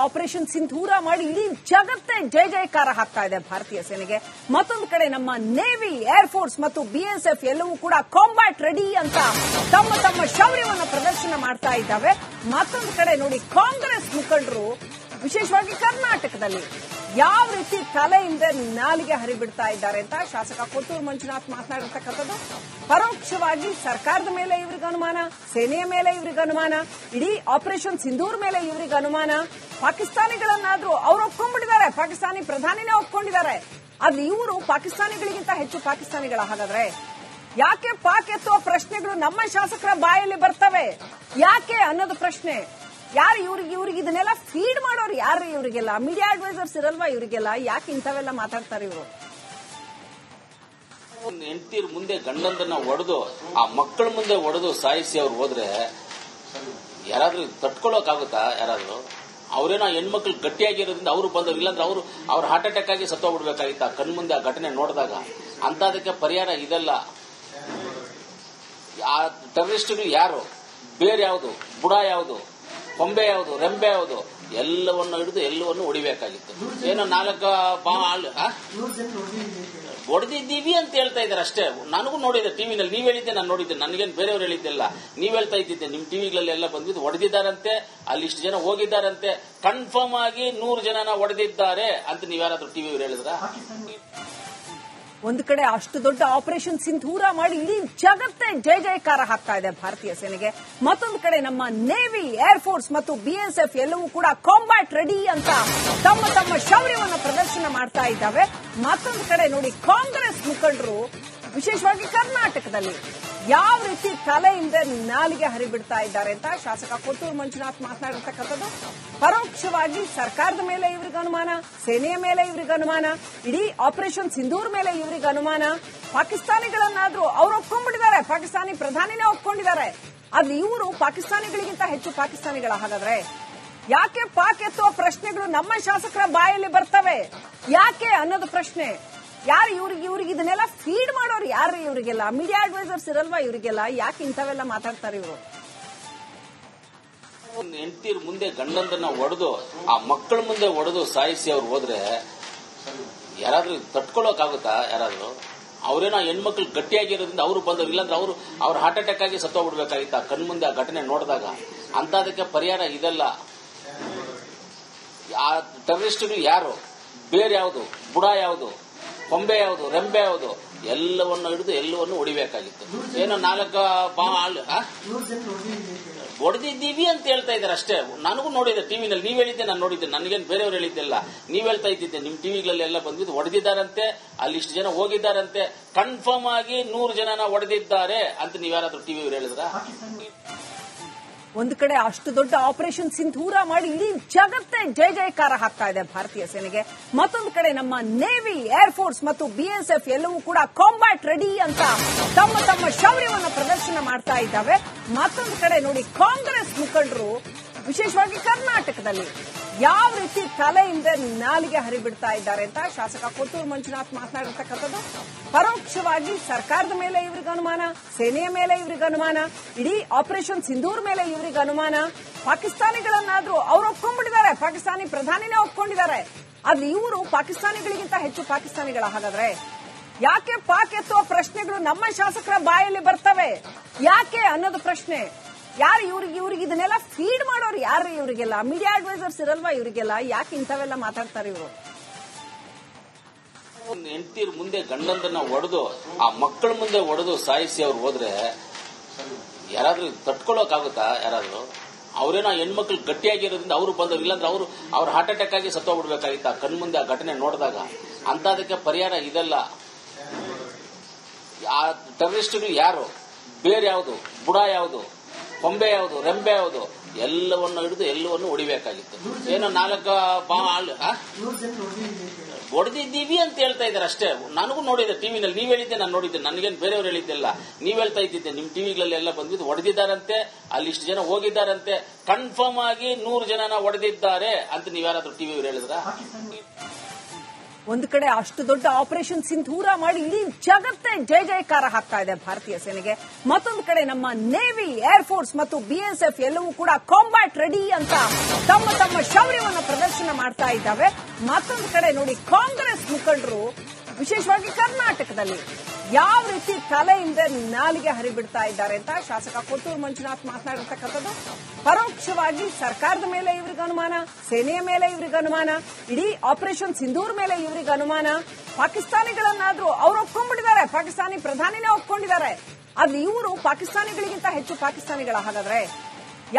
Operation ಸಿಂಧೂರ ಮಾಡಿ ಇಡೀ ಜಗತ್ತೇ ಜಯ ಜಯಕಾರ ಹಾಕ್ತಾ ಇದೆ ಭಾರತೀಯ ಸೇನೆಗೆ. ಮತ್ತೊಂದು ಕಡೆ ನಮ್ಮ ನೇವಿ, ಏರ್ ಫೋರ್ಸ್ ಮತ್ತು ಬಿಎಸ್ಎಫ್ ಎಲ್ಲವೂ ಕೂಡ ಕಾಂಬ್ಯಾಟ್ ರೆಡಿ ಅಂತ ತಮ್ಮ ತಮ್ಮ ಶೌರ್ಯವನ್ನು ಪ್ರದರ್ಶನ ಮಾಡ್ತಾ ಇದ್ದಾವೆ. ಮತ್ತೊಂದು ಕಡೆ ನೋಡಿ, ಕಾಂಗ್ರೆಸ್ ಮುಖಂಡರು ವಿಶೇಷವಾಗಿ ಕರ್ನಾಟಕದಲ್ಲಿ ಯಾವ ರೀತಿ ತಲೆಯಿಂದ ನಾಲಿಗೆ ಹರಿಬಿಡ್ತಾ ಇದ್ದಾರೆ ಅಂತ ಶಾಸಕ ಕೊಟ್ಟೂರು ಮಂಜುನಾಥ್ ಮಾತನಾಡಿರ್ತಕ್ಕಂಥದ್ದು. ಪರೋಕ್ಷವಾಗಿ ಸರ್ಕಾರದ ಮೇಲೆ ಇವರಿಗೆ ಅನುಮಾನ, ಸೇನೆಯ ಮೇಲೆ ಇವರಿಗೆ ಅನುಮಾನ, ಇಡೀ ಆಪರೇಷನ್ ಸಿಂಧೂರ್ ಮೇಲೆ ಇವರಿಗೆ ಅನುಮಾನ. ಪಾಕಿಸ್ತಾನಿಗಳನ್ನಾದ್ರೂ ಅವರು ಒಪ್ಕೊಂಡ್ಬಿಟ್ಟಿದ್ದಾರೆ, ಪಾಕಿಸ್ತಾನಿ ಪ್ರಧಾನಿನೇ ಒಪ್ಕೊಂಡಿದ್ದಾರೆ. ಆದ್ರೆ ಇವರು ಪಾಕಿಸ್ತಾನಿಗಳಿಗಿಂತ ಹೆಚ್ಚು ಪಾಕಿಸ್ತಾನಿಗಳ. ಹಾಗಾದ್ರೆ ಯಾಕೆ ಪಾಕ್ ಎತ್ತುವ ಪ್ರಶ್ನೆಗಳು ನಮ್ಮ ಶಾಸಕರ ಬಾಯಲ್ಲಿ ಬರ್ತವೆ? ಯಾಕೆ ಅನ್ನೋದು ಪ್ರಶ್ನೆ. ಯಾರು ಇವ್ರಿಗೆ ಇದನ್ನೆಲ್ಲ ಫೀಡ್ ಮಾಡೋರು ಯಾರು? ಇವರಿಗೆಲ್ಲ ಮೀಡಿಯಾ ಅಡ್ವೈಸರ್ಸ್ ಇರಲ್ವಾ ಇವರಿಗೆಲ್ಲ? ಯಾಕೆ ಇಂಥವೆಲ್ಲ ಮಾತಾಡ್ತಾರೆ ಇವರು? ಹೆಂಡತಿರ್ ಮುಂದೆ ಗಂಡಂದನ್ನ ಒಡೆದು ಆ ಮಕ್ಕಳ ಮುಂದೆ ಒಡೆದು ಸಾಯಿಸಿ ಅವ್ರು ಹೋದ್ರೆ ಯಾರಾದ್ರೂ ತಟ್ಕೊಳ್ಳೋಕಾಗುತ್ತಾ? ಯಾರಾದ್ರೂ ಅವರೇನೋ ಹೆಣ್ಮಕ್ಳು ಗಟ್ಟಿಯಾಗಿರೋದ್ರಿಂದ ಅವರು ಬಂದವರು, ಇಲ್ಲಾಂದ್ರೆ ಅವ್ರು ಹಾರ್ಟ್ ಅಟ್ಯಾಕ್ ಆಗಿ ಸತ್ತೋಗ್ಬಿಡ್ಬೇಕಾಗಿತ್ತ ಕಣ್ ಮುಂದೆ ಆ ಘಟನೆ ನೋಡಿದಾಗ. ಅಂತದಕ್ಕೆ ಪರಿಹಾರ ಇದೆಲ್ಲ. ಆ ಟೆರರಿಸ್ಟ್ಗಳು ಯಾರು, ಬೇರೆ ಯಾವುದು, ಬುಡ ಯಾವುದು, ಕೊಂಬೆ ಯಾವುದು, ರೆಂಬೆ ಯಾವುದು, ಎಲ್ಲವನ್ನು ಹಿಡಿದು ಎಲ್ಲವನ್ನು ಹೊಡಿಬೇಕಾಗಿತ್ತು. ಏನೋ 4 ಹೊಡೆದಿದ್ದೀವಿ ಅಂತ ಹೇಳ್ತಾ ಇದ್ದಾರೆ ಅಷ್ಟೇ. ನನಗೂ ನೋಡಿದ್ದೆ ಟಿವಿನಲ್ಲಿ, ನೀವ್ ಹೇಳಿದ್ದೆ, ನಾನು ನೋಡಿದ್ದೆ, ನನಗೇನು ಬೇರೆಯವ್ರು ಹೇಳಿದ್ದೆಲ್ಲ, ನೀವ್ ಹೇಳ್ತಾ ಇದ್ದಿದ್ದೆ. ನಿಮ್ ಟಿವಿಗಳೆಲ್ಲ ಬಂದಿದ್ದು ಹೊಡೆದಿದ್ದಾರಂತೆ, ಅಲ್ಲಿ ಇಷ್ಟು ಜನ ಹೋಗಿದ್ದಾರಂತೆ, ಕನ್ಫರ್ಮ್ ಆಗಿ 100 ಜನನ ಹೊಡೆದಿದ್ದಾರೆ ಅಂತ ನೀವ್ಯಾರಾದ್ರೂ ಟಿವಿಯವ್ರು ಹೇಳಿದ್ರ? ಒಂದು ಕಡೆ ಅಷ್ಟು ದೊಡ್ಡ ಆಪರೇಷನ್ ಸಿಂಧೂರ ಮಾಡಿ ಇಡೀ ಜಗತ್ತೇ ಜಯ ಜಯಕಾರ ಹಾಕ್ತಾ ಇದೆ ಭಾರತೀಯ ಸೇನೆಗೆ. ಮತ್ತೊಂದು ಕಡೆ ನಮ್ಮ ನೇವಿ, ಏರ್ ಫೋರ್ಸ್ ಮತ್ತು ಬಿಎಸ್ಎಫ್ ಎಲ್ಲವೂ ಕೂಡ ಕಾಂಬ್ಯಾಟ್ ರೆಡಿ ಅಂತ ತಮ್ಮ ತಮ್ಮ ಶೌರ್ಯವನ್ನು ಪ್ರದರ್ಶನ ಮಾಡ್ತಾ ಇದ್ದಾವೆ. ಮತ್ತೊಂದು ಕಡೆ ನೋಡಿ, ಕಾಂಗ್ರೆಸ್ ಮುಖಂಡರು ವಿಶೇಷವಾಗಿ ಕರ್ನಾಟಕದಲ್ಲಿ ಯಾವ ರೀತಿ ತಲೆಯಿಂದ ನಾಲಿಗೆ ಹರಿಬಿಡ್ತಾ ಇದ್ದಾರೆ ಅಂತ ಶಾಸಕ ಕೊಟ್ಟೂರು ಮಂಜುನಾಥ್ ಮಾತನಾಡಿರ್ತಕ್ಕಂಥದ್ದು. ಪರೋಕ್ಷವಾಗಿ ಸರ್ಕಾರದ ಮೇಲೆ ಇವರಿಗೆ ಅನುಮಾನ, ಸೇನೆಯ ಮೇಲೆ ಇವರಿಗೆ ಅನುಮಾನ, ಇಡೀ ಆಪರೇಷನ್ ಸಿಂಧೂರ್ ಮೇಲೆ ಇವರಿಗೆ ಅನುಮಾನ. ಪಾಕಿಸ್ತಾನಿಗಳನ್ನಾದ್ರೂ ಅವರು ಒಪ್ಕೊಂಡ್ಬಿಟ್ಟಿದ್ದಾರೆ, ಪಾಕಿಸ್ತಾನಿ ಪ್ರಧಾನಿನೇ ಒಪ್ಕೊಂಡಿದ್ದಾರೆ. ಆದ್ರೆ ಇವರು ಪಾಕಿಸ್ತಾನಿಗಳಿಗಿಂತ ಹೆಚ್ಚು ಪಾಕಿಸ್ತಾನಿಗಳ. ಹಾಗಾದ್ರೆ ಯಾಕೆ ಪಾಕ್ ಎತ್ತುವ ಪ್ರಶ್ನೆಗಳು ನಮ್ಮ ಶಾಸಕರ ಬಾಯಲ್ಲಿ ಬರ್ತವೆ? ಯಾಕೆ ಅನ್ನೋದು ಪ್ರಶ್ನೆ. ಯಾರು ಇವ್ರಿಗೆ ಇದನ್ನೆಲ್ಲ ಫೀಡ್ ಮಾಡೋರು ಯಾರು? ಇವರಿಗೆಲ್ಲ ಮೀಡಿಯಾ ಅಡ್ವೈಸರ್ಸ್ ಇರಲ್ವಾ ಇವರಿಗೆಲ್ಲ? ಯಾಕೆ ಇಂಥವೆಲ್ಲ ಮಾತಾಡ್ತಾರೆ ಇವರು? ಹೆಂಡತಿರ್ ಮುಂದೆ ಗಂಡಂದನ್ನ ಒಡೆದು ಆ ಮಕ್ಕಳ ಮುಂದೆ ಒಡೆದು ಸಾಯಿಸಿ ಅವ್ರು ಹೋದ್ರೆ ಯಾರಾದ್ರೂ ತಟ್ಕೊಳ್ಳೋಕಾಗುತ್ತಾ? ಯಾರಾದ್ರೂ ಅವರೇನೋ ಹೆಣ್ಮಕ್ಳು ಗಟ್ಟಿಯಾಗಿರೋದ್ರಿಂದ ಅವರು ಬಂದವರು, ಇಲ್ಲಾಂದ್ರೆ ಅವ್ರು ಹಾರ್ಟ್ ಅಟ್ಯಾಕ್ ಆಗಿ ಸತ್ತೋಗ್ಬಿಡ್ಬೇಕಾಗಿತ್ತ ಕಣ್ ಮುಂದೆ ಆ ಘಟನೆ ನೋಡಿದಾಗ. ಅಂತದಕ್ಕೆ ಪರಿಹಾರ ಇದೆಲ್ಲ. ಆ ಟೆರರಿಸ್ಟ್ಗಳು ಯಾರು, ಬೇರೆ ಯಾವುದು, ಬುಡ ಯಾವುದು, ಕೊಂಬೆ ಯಾವುದು, ರೆಂಬೆ ಯಾವುದು, ಎಲ್ಲವನ್ನು ಹಿಡಿದು ಎಲ್ಲವನ್ನು ಹೊಡಿಬೇಕಾಗಿತ್ತು. ಏನೋ 4 ಹೊಡೆದಿದ್ದೀವಿ ಅಂತ ಹೇಳ್ತಾ ಇದ್ದಾರೆ ಅಷ್ಟೇ. ನನಗೂ ನೋಡಿದ್ದೆ ಟಿವಿನಲ್ಲಿ, ನೀವ್ ಹೇಳಿದ್ದೆ, ನಾನು ನೋಡಿದ್ದೆ, ನನಗೇನು ಬೇರೆಯವ್ರು ಹೇಳಿದ್ದೆಲ್ಲ, ನೀವ್ ಹೇಳ್ತಾ ಇದ್ದಿದ್ದೆ. ನಿಮ್ ಟಿವಿಗಳೆಲ್ಲ ಬಂದಿದ್ದು ಹೊಡೆದಿದ್ದಾರಂತೆ, ಅಲ್ಲಿ ಇಷ್ಟು ಜನ ಹೋಗಿದ್ದಾರಂತೆ, ಕನ್ಫರ್ಮ್ ಆಗಿ 100 ಜನನ ಹೊಡೆದಿದ್ದಾರೆ ಅಂತ ನೀವ್ಯಾರಾದ್ರೂ ಟಿವಿಯವ್ರು ಹೇಳಿದ್ರ? ಒಂದು ಕಡೆ ಅಷ್ಟು ದೊಡ್ಡ ಆಪರೇಷನ್ ಸಿಂಧೂರ ಮಾಡಿ ಇಡೀ ಜಗತ್ತೇ ಜಯ ಜಯಕಾರ ಹಾಕ್ತಾ ಇದೆ ಭಾರತೀಯ ಸೇನೆಗೆ. ಮತ್ತೊಂದು ಕಡೆ ನಮ್ಮ ನೇವಿ, ಏರ್ ಫೋರ್ಸ್ ಮತ್ತು ಬಿಎಸ್ಎಫ್ ಎಲ್ಲವೂ ಕೂಡ ಕಾಂಬ್ಯಾಟ್ ರೆಡಿ ಅಂತ ತಮ್ಮ ತಮ್ಮ ಶೌರ್ಯವನ್ನು ಪ್ರದರ್ಶನ ಮಾಡ್ತಾ ಇದ್ದಾವೆ. ಮತ್ತೊಂದು ಕಡೆ ನೋಡಿ, ಕಾಂಗ್ರೆಸ್ ಮುಖಂಡರು ವಿಶೇಷವಾಗಿ ಕರ್ನಾಟಕದಲ್ಲಿ ಯಾವ ರೀತಿ ತಲೆಯಿಂದ ನಾಲಿಗೆ ಹರಿಬಿಡ್ತಾ ಇದ್ದಾರೆ ಅಂತ ಶಾಸಕ ಕೊಟ್ಟೂರು ಮಂಜುನಾಥ್ ಮಾತನಾಡಿರ್ತಕ್ಕಂಥದ್ದು. ಪರೋಕ್ಷವಾಗಿ ಸರ್ಕಾರದ ಮೇಲೆ ಇವರಿಗೆ ಅನುಮಾನ, ಸೇನೆಯ ಮೇಲೆ ಇವರಿಗೆ ಅನುಮಾನ, ಇಡೀ ಆಪರೇಷನ್ ಸಿಂಧೂರ್ ಮೇಲೆ ಇವರಿಗೆ ಅನುಮಾನ. ಪಾಕಿಸ್ತಾನಿಗಳನ್ನಾದ್ರೂ ಅವರು ಒಪ್ಕೊಂಡ್ಬಿಟ್ಟಿದ್ದಾರೆ, ಪಾಕಿಸ್ತಾನಿ ಪ್ರಧಾನಿನೇ ಒಪ್ಕೊಂಡಿದ್ದಾರೆ. ಆದ್ರೆ ಇವರು ಪಾಕಿಸ್ತಾನಿಗಳಿಗಿಂತ ಹೆಚ್ಚು ಪಾಕಿಸ್ತಾನಿಗಳ. ಹಾಗಾದ್ರೆ ಯಾಕೆ ಪಾಕ್ ಎತ್ತುವ ಪ್ರಶ್ನೆಗಳು ನಮ್ಮ ಶಾಸಕರ ಬಾಯಲ್ಲಿ ಬರ್ತವೆ? ಯಾಕೆ ಅನ್ನೋದು ಪ್ರಶ್ನೆ. ಯಾರು ಇವ್ರಿಗೆ ಇದನ್ನೆಲ್ಲ ಫೀಡ್ ಮಾಡೋರು ಯಾರು? ಇವರಿಗೆಲ್ಲ ಮೀಡಿಯಾ ಅಡ್ವೈಸರ್ಸ್ ಇರಲ್ವಾ ಇವರಿಗೆಲ್ಲ? ಯಾಕೆ ಇಂಥವೆಲ್ಲ ಮಾತಾಡ್ತಾರೆ ಇವರು? ಹೆಂಡತಿರ್ ಮುಂದೆ ಗಂಡಂದನ್ನ ಒಡೆದು ಆ ಮಕ್ಕಳ ಮುಂದೆ ಒಡೆದು ಸಾಯಿಸಿ ಅವ್ರು ಹೋದ್ರೆ ಯಾರಾದ್ರೂ ತಟ್ಕೊಳ್ಳೋಕಾಗುತ್ತಾ? ಯಾರಾದ್ರೂ ಅವರೇನೋ ಹೆಣ್ಮಕ್ಳು ಗಟ್ಟಿಯಾಗಿರೋದ್ರಿಂದ ಅವರು ಬಂದವರು, ಇಲ್ಲಾಂದ್ರೆ ಅವ್ರು ಹಾರ್ಟ್ ಅಟ್ಯಾಕ್ ಆಗಿ ಸತ್ತೋಗ್ಬಿಡ್ಬೇಕಾಗಿತ್ತ ಕಣ್ ಮುಂದೆ ಆ ಘಟನೆ ನೋಡಿದಾಗ. ಅಂತದಕ್ಕೆ ಪರಿಹಾರ ಇದೆಲ್ಲ. ಆ ಟೆರರಿಸ್ಟ್ಗಳು ಯಾರು, ಬೇರೆ ಯಾವುದು, ಬುಡ ಯಾವುದು, ಕೊಂಬೆ ಯಾವುದು, ರೆಂಬೆ ಯಾವುದು, ಎಲ್ಲವನ್ನು ಹಿಡಿದು ಎಲ್ಲವನ್ನು ಹೊಡಿಬೇಕಾಗಿತ್ತು. ಏನೋ 4 ಹೊಡೆದಿದ್ದೀವಿ ಅಂತ ಹೇಳ್ತಾ ಇದ್ದಾರೆ ಅಷ್ಟೇ. ನನಗೂ ನೋಡಿದ್ದೆ ಟಿವಿನಲ್ಲಿ, ನೀವ್ ಹೇಳಿದ್ದೆ, ನಾನು ನೋಡಿದ್ದೆ, ನನಗೇನು ಬೇರೆಯವ್ರು ಹೇಳಿದ್ದೆಲ್ಲ, ನೀವ್ ಹೇಳ್ತಾ ಇದ್ದಿದ್ದೆ. ನಿಮ್ ಟಿವಿಗಳೆಲ್ಲ ಬಂದಿದ್ದು ಹೊಡೆದಿದ್ದಾರಂತೆ, ಅಲ್ಲಿ ಇಷ್ಟು ಜನ ಹೋಗಿದ್ದಾರಂತೆ, ಕನ್ಫರ್ಮ್ ಆಗಿ 100 ಜನನ ಹೊಡೆದಿದ್ದಾರೆ ಅಂತ ನೀವ್ಯಾರಾದ್ರೂ ಟಿವಿಯವ್ರು ಹೇಳಿದ್ರ? ಒಂದು ಕಡೆ ಅಷ್ಟು ದೊಡ್ಡ ಆಪರೇಷನ್ ಸಿಂಧೂರ ಮಾಡಿ ಇಡೀ ಜಗತ್ತೇ ಜಯ ಜಯಕಾರ ಹಾಕ್ತಾ ಇದೆ ಭಾರತೀಯ ಸೇನೆಗೆ. ಮತ್ತೊಂದು ಕಡೆ ನಮ್ಮ ನೇವಿ, ಏರ್ ಫೋರ್ಸ್ ಮತ್ತು ಬಿಎಸ್ಎಫ್ ಎಲ್ಲವೂ ಕೂಡ ಕಾಂಬ್ಯಾಟ್ ರೆಡಿ ಅಂತ ತಮ್ಮ ತಮ್ಮ ಶೌರ್ಯವನ್ನು ಪ್ರದರ್ಶನ ಮಾಡ್ತಾ ಇದ್ದಾವೆ. ಮತ್ತೊಂದು ಕಡೆ ನೋಡಿ ಕಾಂಗ್ರೆಸ್ ಮುಖಂಡರು ವಿಶೇಷವಾಗಿ ಕರ್ನಾಟಕದಲ್ಲಿ ಯಾವ ರೀತಿ ತಲೆಯಿಂದ ನಾಲಿಗೆ ಹರಿಬಿಡ್ತಾ ಇದ್ದಾರೆ ಅಂತ ಶಾಸಕ ಕೊತ್ತೂರು ಮಂಜುನಾಥ್ ಮಾತನಾಡಿರ್ತಕ್ಕಂಥದ್ದು. ಪರೋಕ್ಷವಾಗಿ ಸರ್ಕಾರದ ಮೇಲೆ ಇವರಿಗೆ ಅನುಮಾನ, ಸೇನೆಯ ಮೇಲೆ ಇವರಿಗೆ ಅನುಮಾನ, ಇಡೀ ಆಪರೇಷನ್ ಸಿಂಧೂರ್ ಮೇಲೆ ಇವರಿಗೆ ಅನುಮಾನ. ಪಾಕಿಸ್ತಾನಿಗಳನ್ನಾದ್ರೂ ಅವ್ರು ಒಪ್ಕೊಂಡ್ಬಿಟ್ಟಿದ್ದಾರೆ, ಪಾಕಿಸ್ತಾನಿ ಪ್ರಧಾನಿನೇ ಒಪ್ಕೊಂಡಿದ್ದಾರೆ. ಆದ್ರೆ ಇವರು ಪಾಕಿಸ್ತಾನಿಗಳಿಗಿಂತ ಹೆಚ್ಚು ಪಾಕಿಸ್ತಾನಿಗಳ. ಹಾಗಾದ್ರೆ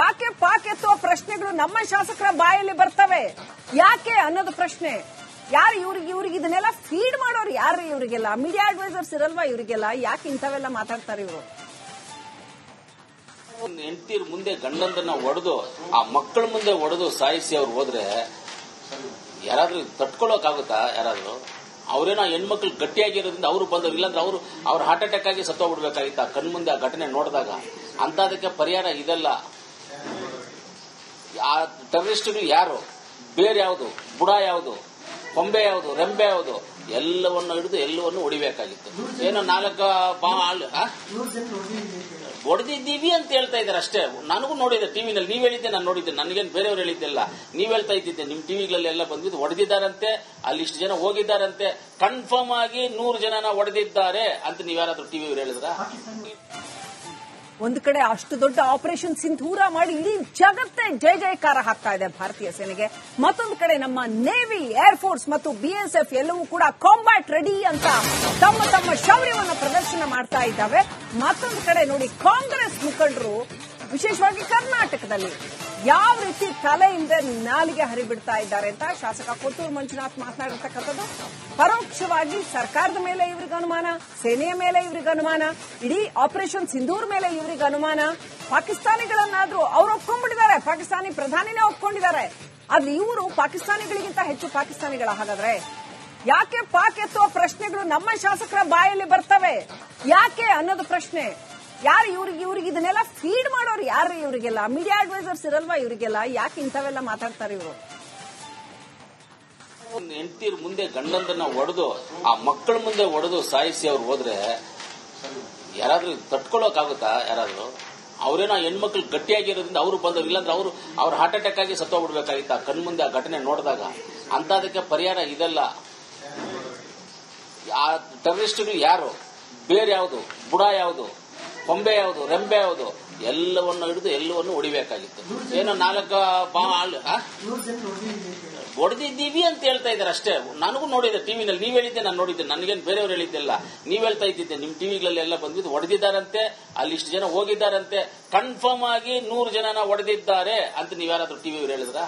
ಯಾಕೆ ಪಾಕ್ ಎತ್ತುವ ಪ್ರಶ್ನೆಗಳು ನಮ್ಮ ಶಾಸಕರ ಬಾಯಲ್ಲಿ ಬರ್ತವೆ ಯಾಕೆ ಅನ್ನೋದು ಪ್ರಶ್ನೆ. ಯಾರು ಇವ್ರಿಗೆ ಇದನ್ನೆಲ್ಲ ಫೀಡ್ ಮಾಡೋರು ಯಾರು? ಇವರಿಗೆಲ್ಲ ಮೀಡಿಯಾ ಅಡ್ವೈಸರ್ಸ್ ಇರಲ್ವಾ ಇವರಿಗೆಲ್ಲ? ಯಾಕೆ ಇಂಥವೆಲ್ಲ ಮಾತಾಡ್ತಾರೆ ಇವರು? ಹೆಂಡತಿರ್ ಮುಂದೆ ಗಂಡಂದನ್ನ ಒಡೆದು ಆ ಮಕ್ಕಳ ಮುಂದೆ ಒಡೆದು ಸಾಯಿಸಿ ಅವ್ರು ಹೋದ್ರೆ ಯಾರಾದ್ರೂ ತಡ್ಕೊಳ್ಳೋಕಾಗುತ್ತಾ? ಯಾರಾದ್ರೂ ಅವರೇನೋ ಹೆಣ್ಮಕ್ಳು ಗಟ್ಟಿಯಾಗಿರೋದ್ರಿಂದ ಅವರು ಬಂದವರು, ಇಲ್ಲಾಂದ್ರೆ ಅವ್ರು ಹಾರ್ಟ್ ಅಟ್ಯಾಕ್ ಆಗಿ ಸತ್ತೋಗ್ಬಿಡ್ಬೇಕಾಗಿತ್ತ ಕಣ್ಮುಂದೆ ಆ ಘಟನೆ ನೋಡಿದಾಗ. ಅಂತದಕ್ಕೆ ಪರಿಹಾರ ಇದೆಲ್ಲ. ಆ ಟೆರರಿಸ್ಟ್ಗಳು ಯಾರು, ಬೇರೆ ಯಾವುದು, ಬುಡ ಯಾವುದು, ಕೊಂಬೆ ಯಾವುದು, ರೆಂಬೆ ಯಾವುದು, ಎಲ್ಲವನ್ನು ಹಿಡಿದು ಎಲ್ಲವನ್ನು ಹೊಡಿಬೇಕಾಗಿತ್ತು. ಏನೋ 4 ಹೊಡೆದಿದ್ದೀವಿ ಅಂತ ಹೇಳ್ತಾ ಇದ್ದಾರೆ ಅಷ್ಟೇ. ನನಗೂ ನೋಡಿದ್ದೆ ಟಿವಿನಲ್ಲಿ, ನೀವ್ ಹೇಳಿದ್ದೆ, ನಾನು ನೋಡಿದ್ದೆ, ನನಗೇನು ಬೇರೆಯವ್ರು ಹೇಳಿದ್ದೆಲ್ಲ, ನೀವ್ ಹೇಳ್ತಾ ಇದ್ದಿದ್ದೆ. ನಿಮ್ ಟಿವಿಗಳೆಲ್ಲ ಬಂದ್ಬಿಟ್ಟು ಹೊಡೆದಿದ್ದಾರಂತೆ, ಅಲ್ಲಿ ಇಷ್ಟು ಜನ ಹೋಗಿದ್ದಾರಂತೆ, ಕನ್ಫರ್ಮ್ ಆಗಿ 100 ಜನನ ಹೊಡೆದಿದ್ದಾರೆ ಅಂತ ನೀವ್ಯಾರಾದ್ರೂ ಟಿವಿಯವ್ರು ಹೇಳಿದ್ರ? ಒಂದು ಕಡೆ ಅಷ್ಟು ದೊಡ್ಡ ಆಪರೇಷನ್ ಸಿಂಧೂರ ಮಾಡಿ ಇಡೀ ಜಗತ್ತೇ ಜಯ ಜಯಕಾರ ಹಾಕ್ತಾ ಇದೆ ಭಾರತೀಯ ಸೇನೆಗೆ. ಮತ್ತೊಂದು ಕಡೆ ನಮ್ಮ ನೇವಿ, ಏರ್ಫೋರ್ಸ್ ಮತ್ತು ಬಿಎಸ್ಎಫ್ ಎಲ್ಲವೂ ಕೂಡ ಕಾಂಬ್ಯಾಟ್ ರೆಡಿ ಅಂತ ತಮ್ಮ ಶೌರ್ಯವನ್ನು ಪ್ರದರ್ಶನ ಮಾಡ್ತಾ ಇದ್ದಾವೆ. ಮತ್ತೊಂದು ಕಡೆ ನೋಡಿ ಕಾಂಗ್ರೆಸ್ ಮುಖಂಡರು ವಿಶೇಷವಾಗಿ ಕರ್ನಾಟಕದಲ್ಲಿ ಯಾವ ರೀತಿ ತಲೆಯಿಂದ ನಾಲಿಗೆ ಹರಿಬಿಡ್ತಾ ಇದ್ದಾರೆ ಅಂತ ಶಾಸಕ ಕೊತ್ತೂರು ಮಂಜುನಾಥ್ ಮಾತನಾಡಿರ್ತಕ್ಕಂಥದ್ದು. ಪರೋಕ್ಷವಾಗಿ ಸರ್ಕಾರದ ಮೇಲೆ ಇವರಿಗೆ ಅನುಮಾನ, ಸೇನೆಯ ಮೇಲೆ ಇವರಿಗೆ ಅನುಮಾನ, ಇಡೀ ಆಪರೇಷನ್ ಸಿಂಧೂರ್ ಮೇಲೆ ಇವರಿಗೆ ಅನುಮಾನ. ಪಾಕಿಸ್ತಾನಿಗಳನ್ನಾದ್ರೂ ಅವ್ರು ಒಪ್ಕೊಂಡ್ಬಿಟ್ಟಿದ್ದಾರೆ, ಪಾಕಿಸ್ತಾನಿ ಪ್ರಧಾನಿನೇ ಒಪ್ಕೊಂಡಿದ್ದಾರೆ. ಆದ್ರೆ ಇವರು ಪಾಕಿಸ್ತಾನಿಗಳಿಗಿಂತ ಹೆಚ್ಚು ಪಾಕಿಸ್ತಾನಿಗಳ. ಹಾಗಾದ್ರೆ ಯಾಕೆ ಪಾಕ್ ಎತ್ತುವ ಪ್ರಶ್ನೆಗಳು ನಮ್ಮ ಶಾಸಕರ ಬಾಯಲ್ಲಿ ಬರ್ತವೆ ಯಾಕೆ ಅನ್ನೋದು ಪ್ರಶ್ನೆ. ಯಾರು ಇವ್ರಿಗೆ ಇದನ್ನೆಲ್ಲ ಫೀಡ್ ಮಾಡೋರು ಯಾರು? ಇವರಿಗೆಲ್ಲ ಮೀಡಿಯಾ ಅಡ್ವೈಸರ್ಸ್ ಇರಲ್ವಾ ಇವರಿಗೆಲ್ಲ? ಯಾಕೆ ಇಂಥವೆಲ್ಲ ಮಾತಾಡ್ತಾರೆ ಇವರು? ಹೆಂಡತಿರ್ ಮುಂದೆ ಗಂಡಂದನ್ನ ಒಡೆದು ಆ ಮಕ್ಕಳ ಮುಂದೆ ಒಡೆದು ಸಾಯಿಸಿ ಅವ್ರು ಹೋದ್ರೆ ಯಾರಾದ್ರೂ ತಡ್ಕೊಳ್ಳೋಕಾಗುತ್ತಾ? ಯಾರಾದ್ರೂ ಅವರೇನೋ ಹೆಣ್ಮಕ್ಳು ಗಟ್ಟಿಯಾಗಿರೋದ್ರಿಂದ ಅವರು ಬಂದವರು, ಇಲ್ಲಾಂದ್ರೆ ಅವ್ರು ಹಾರ್ಟ್ ಅಟ್ಯಾಕ್ ಆಗಿ ಸತ್ತೋಗ್ಬಿಡ್ಬೇಕಾಗಿತ್ತ ಕಣ್ಮುಂದೆ ಆ ಘಟನೆ ನೋಡಿದಾಗ. ಅಂತದಕ್ಕೆ ಪರಿಹಾರ ಇದೆಲ್ಲ. ಆ ಟೆರರಿಸ್ಟ್ಗಳು ಯಾರು, ಬೇರೆ ಯಾವುದು, ಬುಡ ಯಾವುದು, ಕೊಂಬೆ ಯಾವುದು, ರೆಂಬೆ ಯಾವುದು, ಎಲ್ಲವನ್ನು ಹಿಡಿದು ಎಲ್ಲವನ್ನು ಹೊಡಿಬೇಕಾಗಿತ್ತು. ಏನೋ 4 ಹೊಡೆದಿದ್ದೀವಿ ಅಂತ ಹೇಳ್ತಾ ಇದ್ದಾರೆ ಅಷ್ಟೇ. ನನಗೂ ನೋಡಿದ್ದೆ ಟಿವಿನಲ್ಲಿ, ನೀವ್ ಹೇಳಿದ್ದೆ, ನಾನು ನೋಡಿದ್ದೆ, ನನಗೇನು ಬೇರೆಯವ್ರು ಹೇಳಿದ್ದೆಲ್ಲ, ನೀವ್ ಹೇಳ್ತಾ ಇದ್ದಿದ್ದೆ. ನಿಮ್ ಟಿವಿಗಳೆಲ್ಲ ಬಂದ್ಬಿಟ್ಟು ಹೊಡೆದಿದ್ದಾರಂತೆ, ಅಲ್ಲಿ ಇಷ್ಟು ಜನ ಹೋಗಿದ್ದಾರಂತೆ, ಕನ್ಫರ್ಮ್ ಆಗಿ 100 ಜನನ ಹೊಡೆದಿದ್ದಾರೆ ಅಂತ ನೀವ್ಯಾರಾದ್ರೂ ಟಿವಿಯವ್ರು ಹೇಳಿದ್ರ?